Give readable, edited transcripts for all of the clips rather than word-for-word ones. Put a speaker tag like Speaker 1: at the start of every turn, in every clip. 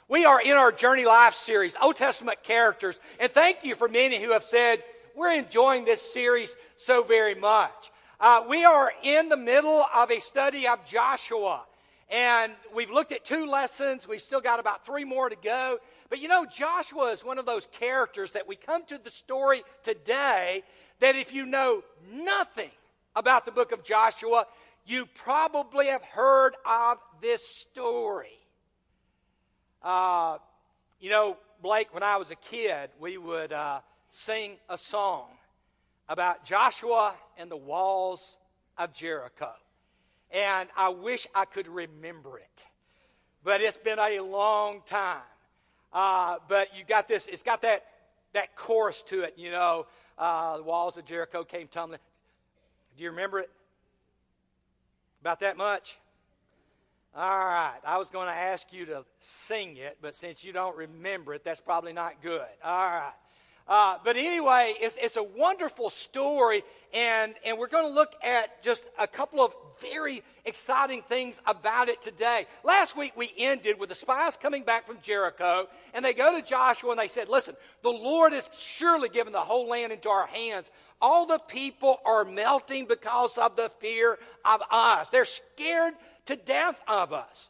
Speaker 1: We are in our Journey Life series, Old Testament characters, and thank you for many who have said, we're enjoying this series so very much. We are in the middle of a study of Joshua, and we've looked at 2 lessons. We've still got about 3 more to go. But you know, Joshua is one of those characters that we come to the story today that if you know nothing about the book of Joshua, you probably have heard of this story. You know, Blake, when I was a kid, we would sing a song about Joshua and the walls of Jericho. And I wish I could remember it. But it's been a long time. But you got this, it's got that chorus to it, you know. The walls of Jericho came tumbling. Do you remember it? About that much? All right. I was going to ask you to sing it, but since you don't remember it, that's probably not good. All right. But anyway, it's a wonderful story, and we're going to look at just a couple of very exciting things about it today. Last week we ended with the spies coming back from Jericho, and they go to Joshua and they said, listen, the Lord has surely given the whole land into our hands. All the people are melting because of the fear of us. They're scared to death of us.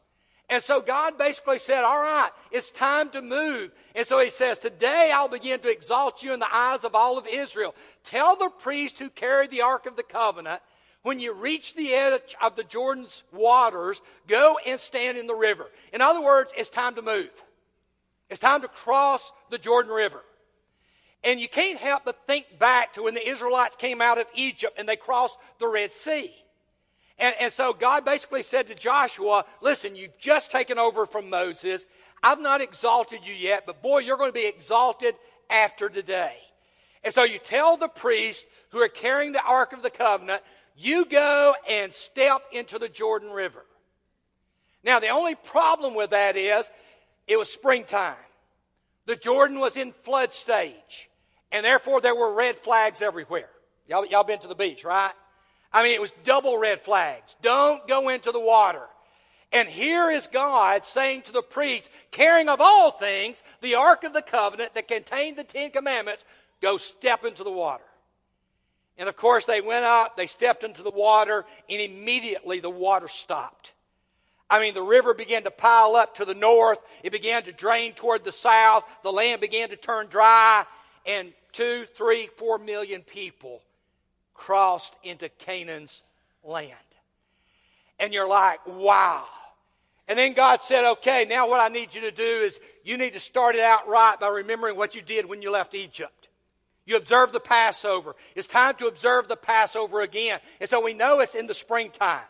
Speaker 1: And so God basically said, all right, it's time to move. And so he says, today I'll begin to exalt you in the eyes of all of Israel. Tell the priest who carried the Ark of the Covenant, when you reach the edge of the Jordan's waters, go and stand in the river. In other words, it's time to move. It's time to cross the Jordan River. And you can't help but think back to when the Israelites came out of Egypt and they crossed the Red Sea. And so God basically said to Joshua, listen, you've just taken over from Moses. I've not exalted you yet, but boy, you're going to be exalted after today. And so you tell the priests who are carrying the Ark of the Covenant, you go and step into the Jordan River. Now, the only problem with that is it was springtime. The Jordan was in flood stage, and therefore there were red flags everywhere. Y'all been to the beach, right? I mean, it was double red flags. Don't go into the water. And here is God saying to the priest, carrying of all things the Ark of the Covenant that contained the 10 Commandments, go step into the water. And of course they went up, they stepped into the water, and immediately the water stopped. I mean, the river began to pile up to the north. It began to drain toward the south. The land began to turn dry, and 2, 3, 4 million people crossed into Canaan's land. And you're like, wow. And then God said, okay, now what I need you to do is you need to start it out right by remembering what you did when you left Egypt. You observed the Passover. It's time to observe the Passover again. And so we know it's in the springtime,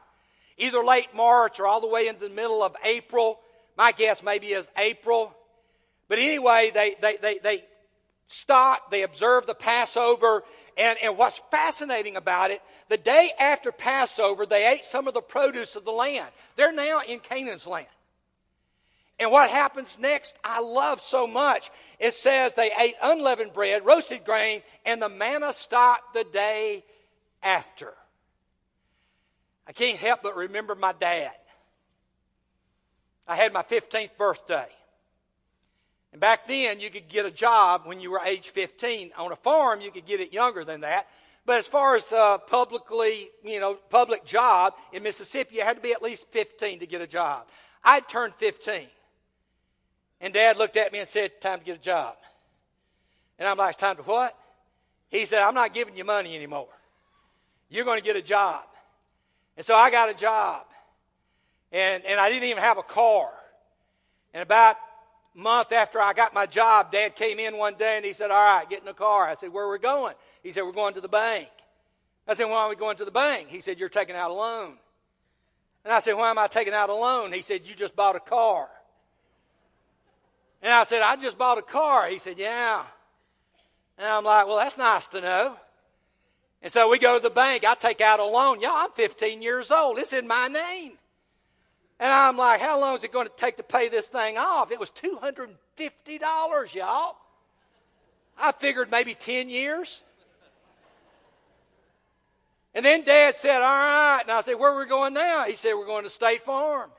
Speaker 1: either late March or all the way into the middle of April. My guess maybe is April. But anyway, they stopped, they observed the Passover, and what's fascinating about it, the day after Passover, they ate some of the produce of the land. They're now in Canaan's land. And what happens next, I love so much. It says they ate unleavened bread, roasted grain, and the manna stopped the day after. I can't help but remember my dad. I had my 15th birthday. And back then, you could get a job when you were age 15. On a farm, you could get it younger than that. But as far as public job in Mississippi, you had to be at least 15 to get a job. I'd turned 15. And Dad looked at me and said, time to get a job. And I'm like, it's time to what? He said, I'm not giving you money anymore. You're going to get a job. And so I got a job. And I didn't even have a car. And about month after I got my job, Dad came in one day and he said, all right, get in the car. I said, where are we going? He said, we're going to the bank. I said, why are we going to the bank? He said, you're taking out a loan. And I said, why am I taking out a loan? He said, you just bought a car. And I said, I just bought a car. He said, yeah. And I'm like, well, that's nice to know. And so we go to the bank. I take out a loan. Y'all, I'm 15 years old. It's in my name. And I'm like, how long is it going to take to pay this thing off? It was $250, y'all. I figured maybe 10 years. And then Dad said, all right. And I said, where are we going now? He said, we're going to State Farm.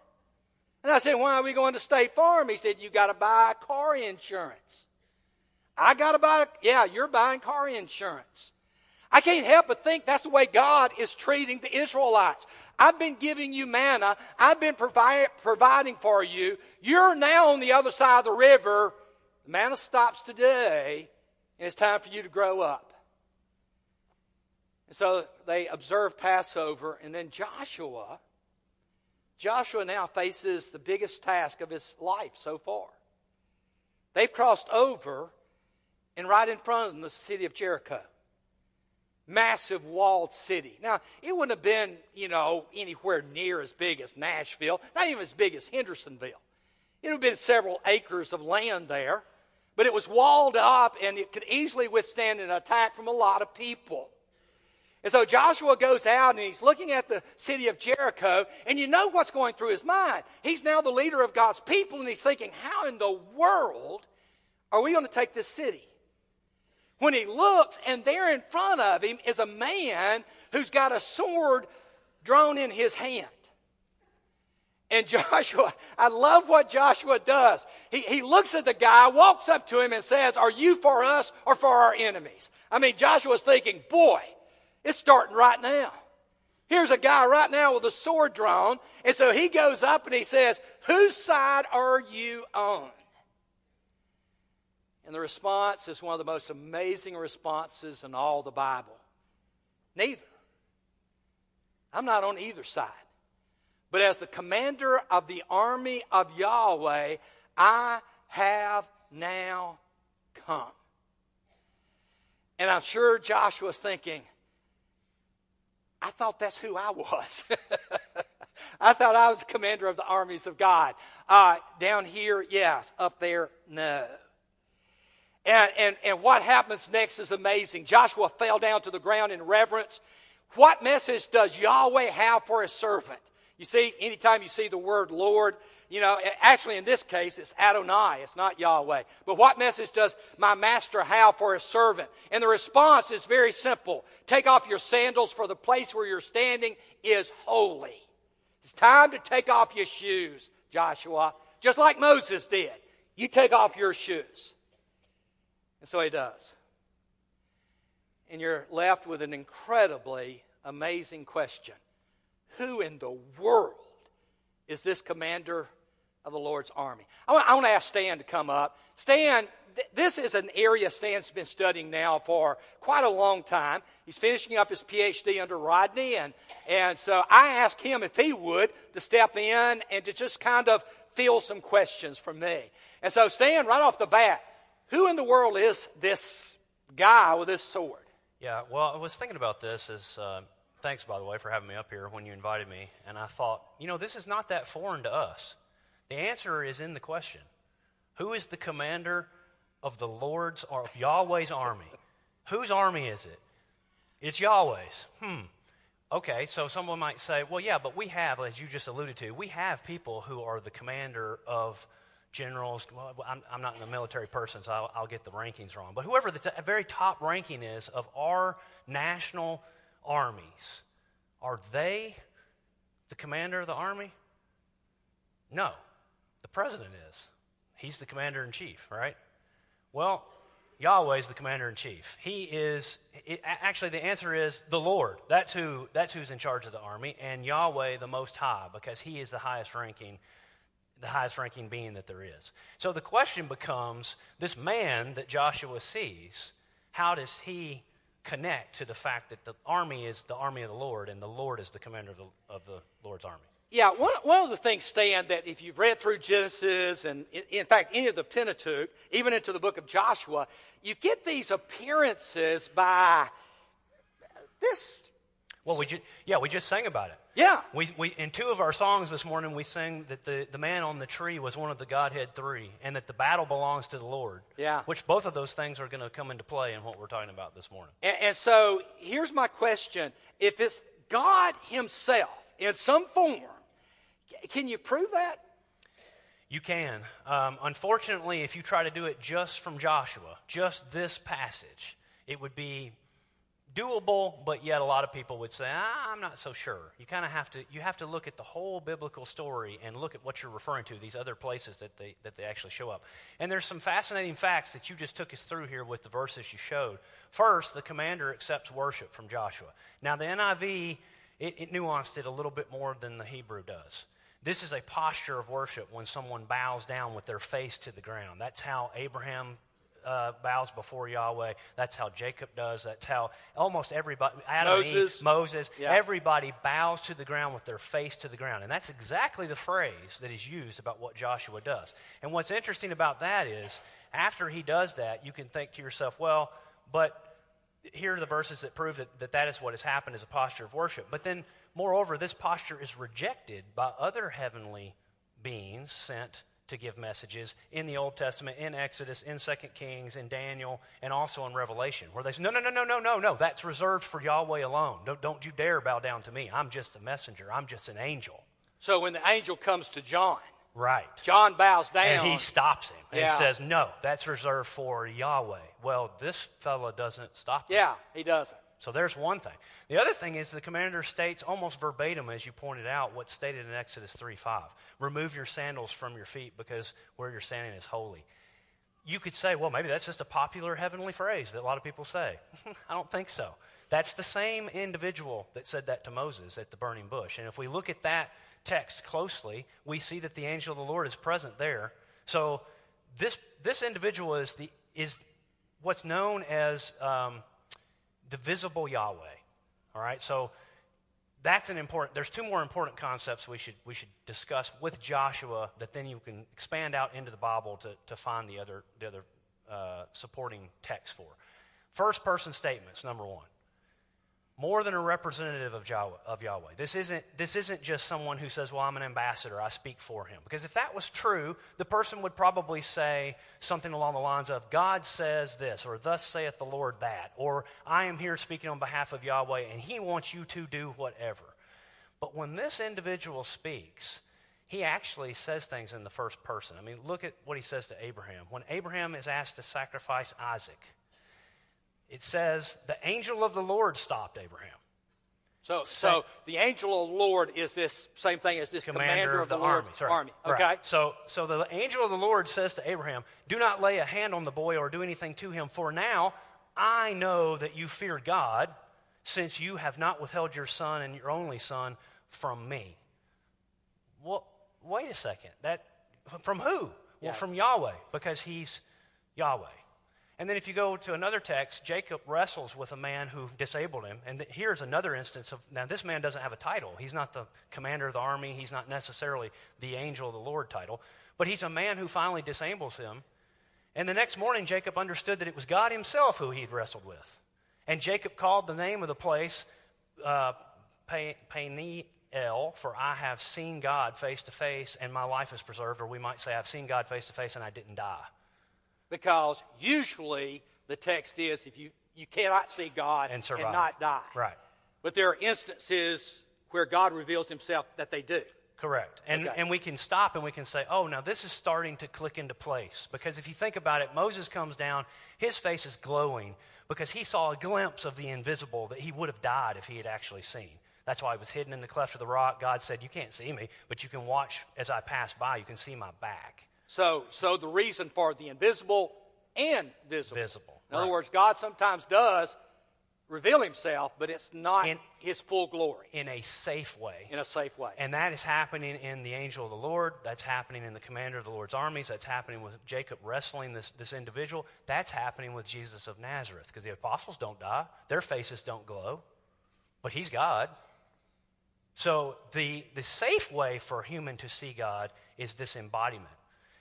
Speaker 1: And I said, why are we going to State Farm? He said, you got to buy car insurance. I got to buy, yeah, you're buying car insurance. I can't help but think that's the way God is treating the Israelites. I've been giving you manna. I've been providing for you. You're now on the other side of the river. The manna stops today, and it's time for you to grow up. And so they observed Passover, and then Joshua now faces the biggest task of his life so far. They've crossed over, and right in front of them, the city of Jericho. Massive walled city. Now, it wouldn't have been, anywhere near as big as Nashville, not even as big as Hendersonville. It would have been several acres of land there, but it was walled up, and it could easily withstand an attack from a lot of people. And so Joshua goes out, and he's looking at the city of Jericho, and you know what's going through his mind. He's now the leader of God's people, and he's thinking, how in the world are we going to take this city? When he looks, and there in front of him is a man who's got a sword drawn in his hand. And Joshua, I love what Joshua does. He looks at the guy, walks up to him and says, are you for us or for our enemies? I mean, Joshua's thinking, boy, it's starting right now. Here's a guy right now with a sword drawn. And so he goes up and he says, whose side are you on? And the response is one of the most amazing responses in all the Bible. Neither. I'm not on either side. But as the commander of the army of Yahweh, I have now come. And I'm sure Joshua's thinking, I thought that's who I was. I thought I was the commander of the armies of God. Down here, yes. Up there, no. And what happens next is amazing. Joshua fell down to the ground in reverence. What message does Yahweh have for his servant? You see, anytime you see the word Lord, actually in this case it's Adonai, it's not Yahweh. But what message does my master have for his servant? And the response is very simple. Take off your sandals, for the place where you're standing is holy. It's time to take off your shoes, Joshua. Just like Moses did. You take off your shoes. And so he does. And you're left with an incredibly amazing question. Who in the world is this commander of the Lord's army? I want to ask Stan to come up. Stan, this is an area Stan's been studying now for quite a long time. He's finishing up his PhD under Rodney. And so I asked him if he would to step in and to just kind of field some questions for me. And so Stan, right off the bat, who in the world is this guy with this sword?
Speaker 2: Yeah, well, I was thinking about this thanks, by the way, for having me up here when you invited me. And I thought, this is not that foreign to us. The answer is in the question. Who is the commander of the Lord's or of Yahweh's army? Whose army is it? It's Yahweh's. Okay, so someone might say, well, yeah, but we have, as you just alluded to, we have people who are the commander of generals. Well, I'm not a military person, so I'll get the rankings wrong. But whoever the very top ranking is of our national armies, are they the commander of the army? No. The president is. He's the commander-in-chief, right? Well, Yahweh's the commander-in-chief. He is, actually the answer is the Lord. That's who's in charge of the army, and Yahweh the Most High, because he is the highest ranking being that there is. So the question becomes, this man that Joshua sees, how does he connect to the fact that the army is the army of the Lord, and the Lord is the commander of the Lord's army?
Speaker 1: Yeah, one of the things, Stan, that if you've read through Genesis and, in fact, any of the Pentateuch, even into the book of Joshua, you get these appearances by this.
Speaker 2: Well, we just sang about it.
Speaker 1: Yeah.
Speaker 2: We in two of our songs this morning, we sang that the man on the tree was one of the Godhead three, and that the battle belongs to the Lord.
Speaker 1: Yeah.
Speaker 2: Which both of those things are going to come into play in what we're talking about this morning.
Speaker 1: And so here's my question. If it's God himself in some form, can you prove that?
Speaker 2: You can. Unfortunately, if you try to do it just from Joshua, just this passage, it would be doable, but yet a lot of people would say, I'm not so sure. You kind of have to look at the whole biblical story and look at what you're referring to, these other places that they actually show up. And there's some fascinating facts that you just took us through here with the verses you showed. First, the commander accepts worship from Joshua. Now, the NIV, it nuanced it a little bit more than the Hebrew does. This is a posture of worship when someone bows down with their face to the ground. That's how Abraham bows before Yahweh. That's how Jacob does. That's how almost everybody, Adam and Eve, Moses, everybody bows to the ground with their face to the ground. And that's exactly the phrase that is used about what Joshua does. And what's interesting about that is, after he does that, you can think to yourself, well, but here are the verses that prove that is what has happened as a posture of worship. But then, moreover, this posture is rejected by other heavenly beings sent to give messages in the Old Testament, in Exodus, in 2 Kings, in Daniel, and also in Revelation, where they say, no, that's reserved for Yahweh alone. Don't you dare bow down to me. I'm just a messenger. I'm just an angel.
Speaker 1: So when the angel comes to John,
Speaker 2: right,
Speaker 1: John bows down.
Speaker 2: And he stops him and says, no, that's reserved for Yahweh. Well, this fella doesn't stop him.
Speaker 1: Yeah, he doesn't.
Speaker 2: So there's one thing. The other thing is the commander states almost verbatim, as you pointed out, what's stated in Exodus 3:5. Remove your sandals from your feet because where you're standing is holy. You could say, well, maybe that's just a popular heavenly phrase that a lot of people say. I don't think so. That's the same individual that said that to Moses at the burning bush. And if we look at that text closely, we see that the angel of the Lord is present there. So this individual is what's known as the visible Yahweh. All right, so that's there's two more important concepts we should discuss with Joshua that then you can expand out into the Bible to find the other supporting text for. First person statements, number one. More than a representative of Yahweh. This isn't just someone who says, well, I'm an ambassador, I speak for him. Because if that was true, the person would probably say something along the lines of, God says this, or thus saith the Lord that, or I am here speaking on behalf of Yahweh, and he wants you to do whatever. But when this individual speaks, he actually says things in the first person. I mean, look at what he says to Abraham. When Abraham is asked to sacrifice Isaac, it says, the angel of the Lord stopped Abraham.
Speaker 1: So the angel of the Lord is this same thing as this commander of the army. Okay.
Speaker 2: Right. So the angel of the Lord says to Abraham, do not lay a hand on the boy or do anything to him, for now I know that you fear God, since you have not withheld your son and your only son from me. Well, wait a second. From who? Well, from Yahweh, because he's Yahweh. And then if you go to another text, Jacob wrestles with a man who disabled him. And here's another instance of, now this man doesn't have a title. He's not the commander of the army. He's not necessarily the angel of the Lord title. But he's a man who finally disables him. And the next morning, Jacob understood that it was God himself who he'd wrestled with. And Jacob called the name of the place Peniel, for I have seen God face to face and my life is preserved. Or we might say, I've seen God face to face and I didn't die.
Speaker 1: Because usually the text is if you cannot see God and not die.
Speaker 2: Right.
Speaker 1: But there are instances where God reveals himself that they do.
Speaker 2: Correct. And we can stop and we can say, oh, now this is starting to click into place. Because if you think about it, Moses comes down, his face is glowing because he saw a glimpse of the invisible that he would have died if he had actually seen. That's why he was hidden in the cleft of the rock. God said, you can't see me, but you can watch as I pass by. You can see my back.
Speaker 1: So the reason for the invisible and visible. In other
Speaker 2: right.
Speaker 1: words, God sometimes does reveal himself, but it's not his full glory.
Speaker 2: In a safe way.
Speaker 1: In a safe way.
Speaker 2: And that is happening in the angel of the Lord. That's happening in the commander of the Lord's armies. That's happening with Jacob wrestling this individual. That's happening with Jesus of Nazareth, because the apostles don't die. Their faces don't glow. But he's God. So the safe way for a human to see God is this embodiment.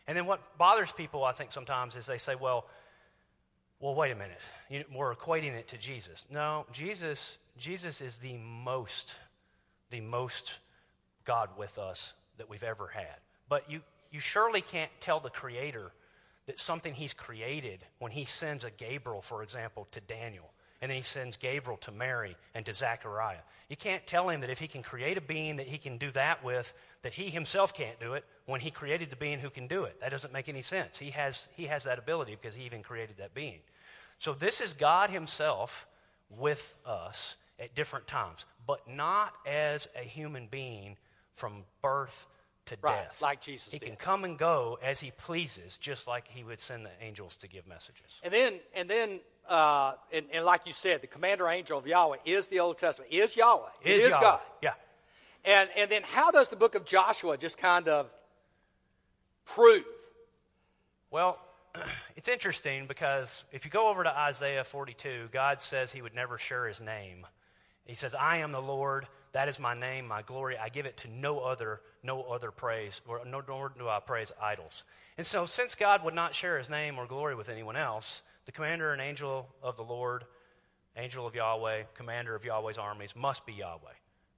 Speaker 2: And then what bothers people, I think, sometimes is they say, well, wait a minute. We're equating it to Jesus. No, Jesus is the most God with us that we've ever had. But you surely can't tell the Creator that something he's created when he sends a Gabriel, for example, to Daniel. And then he sends Gabriel to Mary and to Zechariah. You can't tell him that if he can create a being that he can do that with, that he himself can't do it when he created the being who can do it. That doesn't make any sense. He has that ability because he even created that being. So this is God himself with us at different times, but not as a human being from birth to death.
Speaker 1: Like Jesus
Speaker 2: He
Speaker 1: did.
Speaker 2: can come and go as he pleases, just like he would send the angels to give messages.
Speaker 1: And then, like you said, the commander angel of Yahweh is the Old Testament. Is Yahweh. It is
Speaker 2: Yahweh.
Speaker 1: God.
Speaker 2: Yeah.
Speaker 1: And then how does the book of Joshua just kind of prove?
Speaker 2: Well, it's interesting because if you go over to Isaiah 42, God says he would never share his name. He says, I am the Lord, that is my name, my glory. I give it to no other praise, nor do I praise idols. And so since God would not share his name or glory with anyone else, the commander and angel of the Lord, angel of Yahweh, commander of Yahweh's armies, must be Yahweh.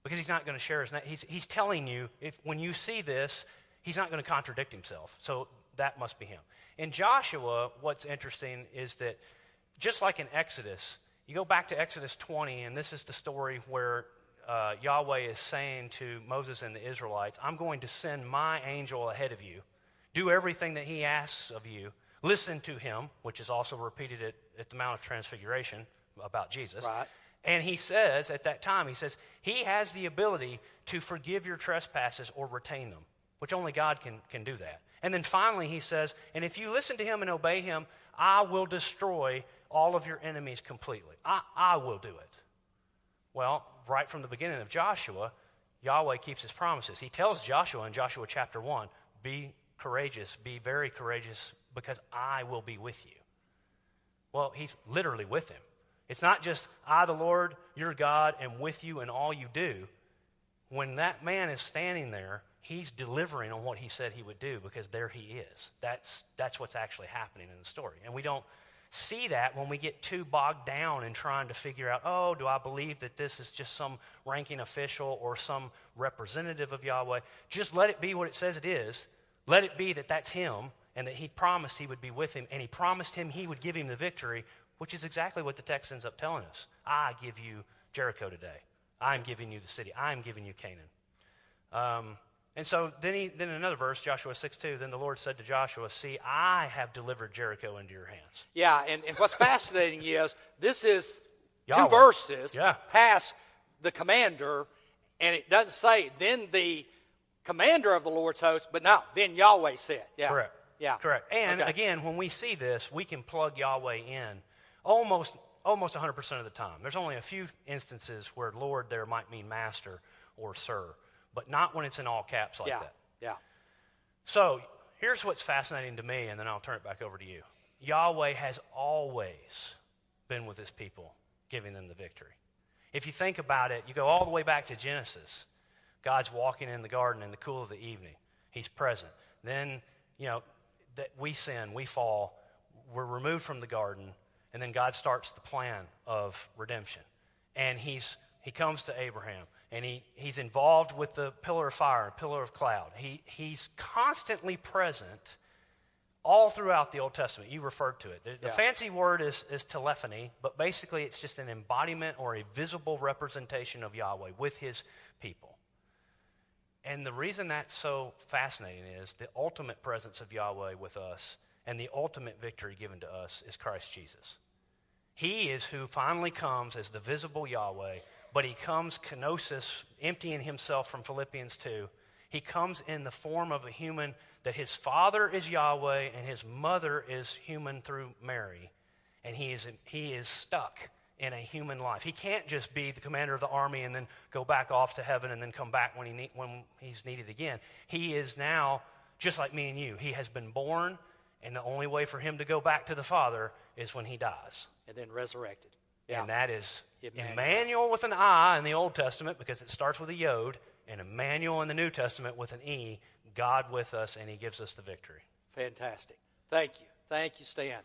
Speaker 2: Because he's not going to share his name. He's telling you, when you see this, he's not going to contradict himself. So that must be him. In Joshua, what's interesting is that just like in Exodus, you go back to Exodus 20, and this is the story where Yahweh is saying to Moses and the Israelites, I'm going to send my angel ahead of you. Do everything that he asks of you. Listen to him, which is also repeated at the Mount of Transfiguration about Jesus.
Speaker 1: Right.
Speaker 2: And he says, at that time, he has the ability to forgive your trespasses or retain them, which only God can do that. And then finally he says, and if you listen to him and obey him, I will destroy all of your enemies completely. I will do it. Well, right from the beginning of Joshua, Yahweh keeps his promises. He tells Joshua in Joshua chapter 1, be courageous, be very courageous, because I will be with you. Well, he's literally with him. It's not just, I, the Lord, your God, am with you in all you do. When that man is standing there, he's delivering on what he said he would do, because there he is. That's what's actually happening in the story. And we don't see that when we get too bogged down in trying to figure out, oh, do I believe that this is just some ranking official or some representative of Yahweh? Just let it be what it says it is. Let it be that that's him, and that he promised he would be with him, and he promised him he would give him the victory, which is exactly what the text ends up telling us. I give you Jericho today. I'm giving you the city. I'm giving you Canaan. And so then in another verse, Joshua 6:2, then the Lord said to Joshua, see, I have delivered Jericho into your hands.
Speaker 1: Yeah, and what's fascinating is this is
Speaker 2: Yahweh.
Speaker 1: 2 verses
Speaker 2: Yeah.
Speaker 1: past the commander, and it doesn't say, then the commander of the Lord's host, but no, then Yahweh said. Yeah.
Speaker 2: Correct.
Speaker 1: Yeah.
Speaker 2: Correct. And
Speaker 1: Okay.
Speaker 2: again, when we see this, we can plug Yahweh in almost 100% of the time. There's only a few instances where Lord there might mean master or sir, but not when it's in all caps like that.
Speaker 1: Yeah.
Speaker 2: So here's what's fascinating to me, and then I'll turn it back over to you. Yahweh has always been with his people, giving them the victory. If you think about it, you go all the way back to Genesis. God's walking in the garden in the cool of the evening. He's present. Then, that we sin, we fall, we're removed from the garden, and then God starts the plan of redemption. And he comes to Abraham, and he's involved with the pillar of fire and pillar of cloud. He's constantly present all throughout the Old Testament. You referred to it. The fancy word is telephony, but basically it's just an embodiment or a visible representation of Yahweh with his people. And the reason that's so fascinating is the ultimate presence of Yahweh with us and the ultimate victory given to us is Christ Jesus. He is who finally comes as the visible Yahweh, but he comes kenosis, emptying himself from Philippians 2. He comes in the form of a human, that his father is Yahweh and his mother is human through Mary. And he is stuck in a human life. He can't just be the commander of the army and then go back off to heaven and then come back when he's needed again. He is now just like me and you. He has been born, and the only way for him to go back to the Father is when he dies.
Speaker 1: And then resurrected. Yeah.
Speaker 2: And that is
Speaker 1: Emmanuel.
Speaker 2: Emmanuel with an I in the Old Testament, because it starts with a yod, and Emmanuel in the New Testament with an E, God with us, and he gives us the victory.
Speaker 1: Fantastic. Thank you, Stan.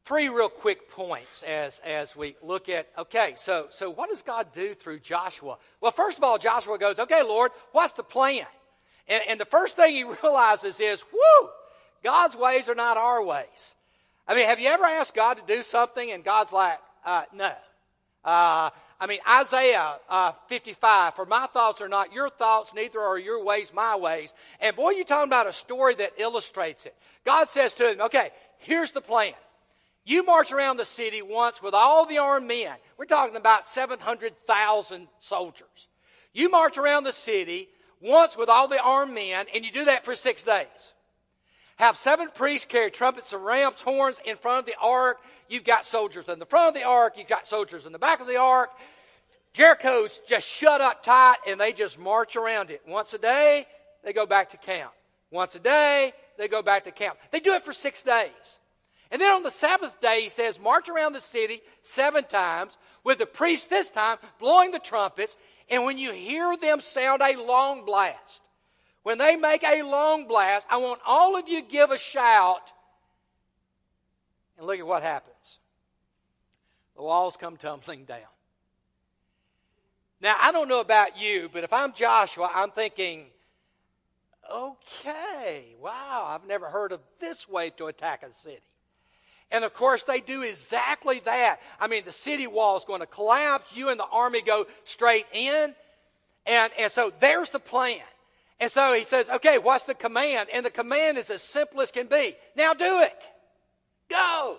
Speaker 1: 3 real quick points as we look at, so what does God do through Joshua? Well, first of all, Joshua goes, okay, Lord, what's the plan? And the first thing he realizes is, God's ways are not our ways. I mean, have you ever asked God to do something and God's like, no. Isaiah 55, for my thoughts are not your thoughts, neither are your ways my ways. And boy, you're talking about a story that illustrates it. God says to him, okay, here's the plan. You march around the city once with all the armed men. We're talking about 700,000 soldiers. You march around the city once with all the armed men, and you do that for 6 days. Have 7 priests carry trumpets and ram's horns in front of the ark. You've got soldiers in the front of the ark. You've got soldiers in the back of the ark. Jericho's just shut up tight, and they just march around it. Once a day, they go back to camp. Once a day, they go back to camp. They do it for 6 days. And then on the 7th day, he says, march around the city 7 times, with the priests this time blowing the trumpets. And when you hear them sound a long blast, when they make a long blast, I want all of you to give a shout. And look at what happens. The walls come tumbling down. Now, I don't know about you, but if I'm Joshua, I'm thinking, okay, wow, I've never heard of this way to attack a city. And of course, they do exactly that. I mean, the city wall is going to collapse. You and the army go straight in. And so there's the plan. And so he says, okay, what's the command? And the command is as simple as can be. Now do it. Go.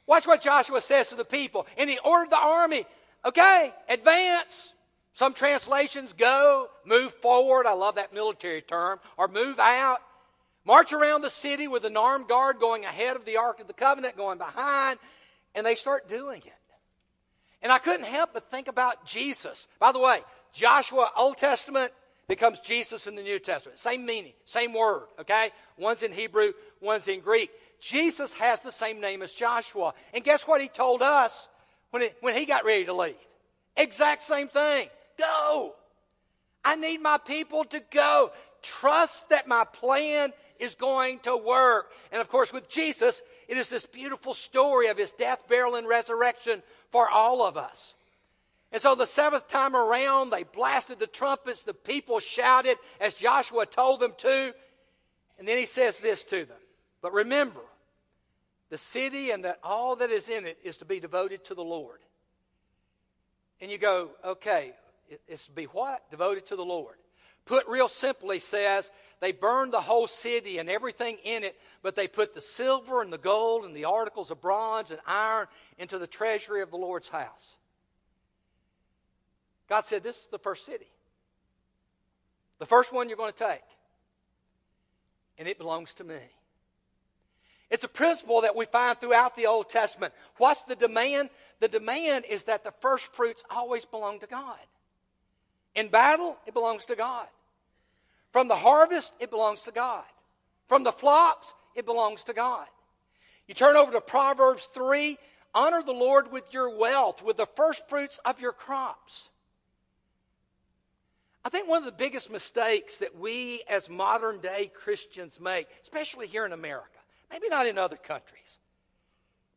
Speaker 1: Watch what Joshua says to the people. And he ordered the army, okay, advance. Some translations go, move forward. I love that military term. Or move out. March around the city with an armed guard going ahead of the Ark of the Covenant, going behind. And they start doing it. And I couldn't help but think about Jesus. By the way, Joshua, Old Testament, becomes Jesus in the New Testament. Same meaning, same word, okay? One's in Hebrew, one's in Greek. Jesus has the same name as Joshua. And guess what he told us when he got ready to leave? Exact same thing. Go. I need my people to go. Trust that my plan is going to work. And of course, with Jesus, it is this beautiful story of his death, burial, and resurrection for all of us. And so the 7th time around, they blasted the trumpets. The people shouted as Joshua told them to. And then he says this to them. But remember, the city and that all that is in it is to be devoted to the Lord. And you go, okay, it's to be what? Devoted to the Lord. Put real simply says, they burned the whole city and everything in it, but they put the silver and the gold and the articles of bronze and iron into the treasury of the Lord's house. God said, this is the first city. The first one you're going to take. And it belongs to me. It's a principle that we find throughout the Old Testament. What's the demand? The demand is that the first fruits always belong to God. In battle, it belongs to God. From the harvest, it belongs to God. From the flocks, it belongs to God. You turn over to Proverbs 3, honor the Lord with your wealth, with the first fruits of your crops. I think one of the biggest mistakes that we as modern day Christians make, especially here in America, maybe not in other countries,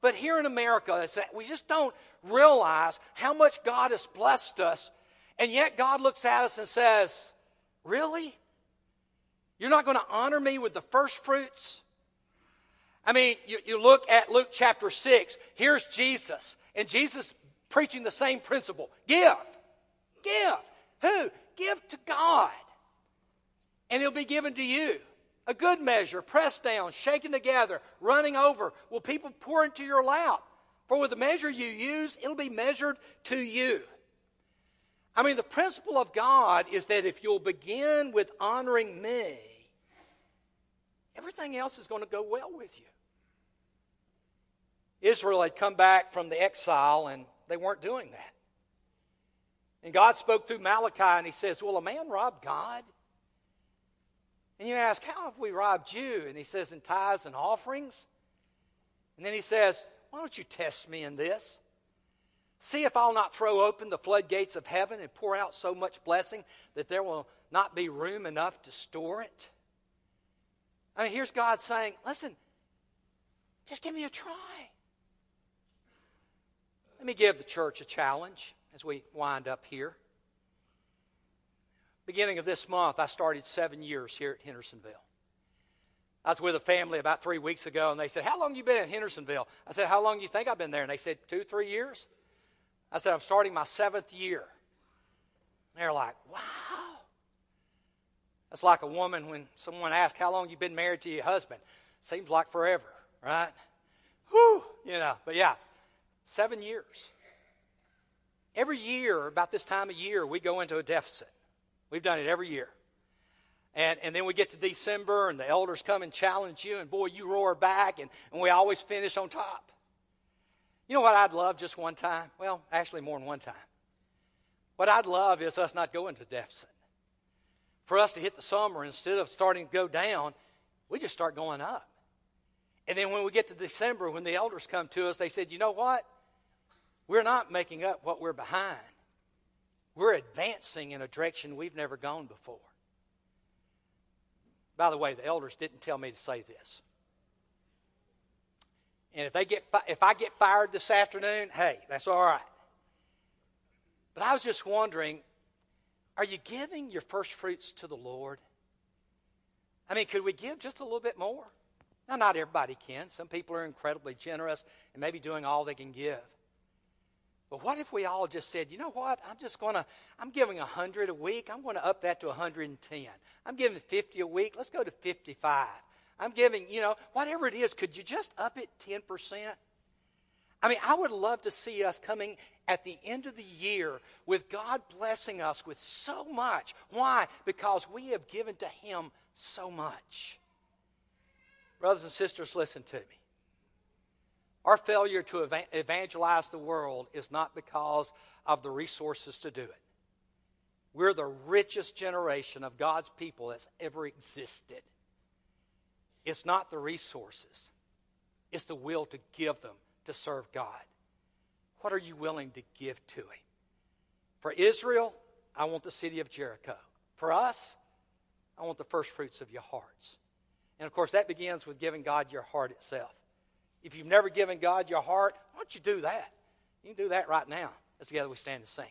Speaker 1: but here in America, is that we just don't realize how much God has blessed us, and yet God looks at us and says, really? You're not going to honor me with the first fruits? I mean, you look at Luke chapter 6, here's Jesus, and Jesus preaching the same principle. Give. Who? Give to God, and it'll be given to you. A good measure, pressed down, shaken together, running over, will people pour into your lap. For with the measure you use, it'll be measured to you. I mean, the principle of God is that if you'll begin with honoring me, everything else is going to go well with you. Israel had come back from the exile, and they weren't doing that. And God spoke through Malachi, and he says, will a man rob God? And you ask, how have we robbed you? And he says, in tithes and offerings. And then he says, why don't you test me in this? See if I'll not throw open the floodgates of heaven and pour out so much blessing that there will not be room enough to store it. I mean, here's God saying, listen, just give me a try. Let me give the church a challenge as we wind up here. Beginning of this month, I started 7 years here at Hendersonville. I was with a family about 3 weeks ago, and they said, how long have you been in Hendersonville? I said, how long do you think I've been there? And they said, 2-3 years. I said, I'm starting my 7th year. And they're like, wow. That's like a woman when someone asks, how long have you been married to your husband? Seems like forever, right? Whew, but yeah, 7 years. Every year, about this time of year, we go into a deficit. We've done it every year. And then we get to December, and the elders come and challenge you, and boy, you roar back, and we always finish on top. You know what I'd love just one time? Well, actually more than one time. What I'd love is us not go into deficit. For us to hit the summer, instead of starting to go down, we just start going up. And then when we get to December, when the elders come to us, they said, you know what? We're not making up what we're behind. We're advancing in a direction we've never gone before. By the way, the elders didn't tell me to say this. And if I get fired this afternoon, hey, that's all right. But I was just wondering, are you giving your first fruits to the Lord? I mean, could we give just a little bit more? Now, not everybody can. Some people are incredibly generous and maybe doing all they can give. But what if we all just said, you know what, I'm giving 100 a week. I'm going to up that to 110. I'm giving 50 a week. Let's go to 55. I'm giving, whatever it is, could you just up it 10%? I mean, I would love to see us coming at the end of the year with God blessing us with so much. Why? Because we have given to Him so much. Brothers and sisters, listen to me. Our failure to evangelize the world is not because of the resources to do it. We're the richest generation of God's people that's ever existed. It's not the resources. It's the will to give them to serve God. What are you willing to give to Him? For Israel, I want the city of Jericho. For us, I want the first fruits of your hearts. And of course, that begins with giving God your heart itself. If you've never given God your heart, why don't you do that? You can do that right now. As together we stand and sing.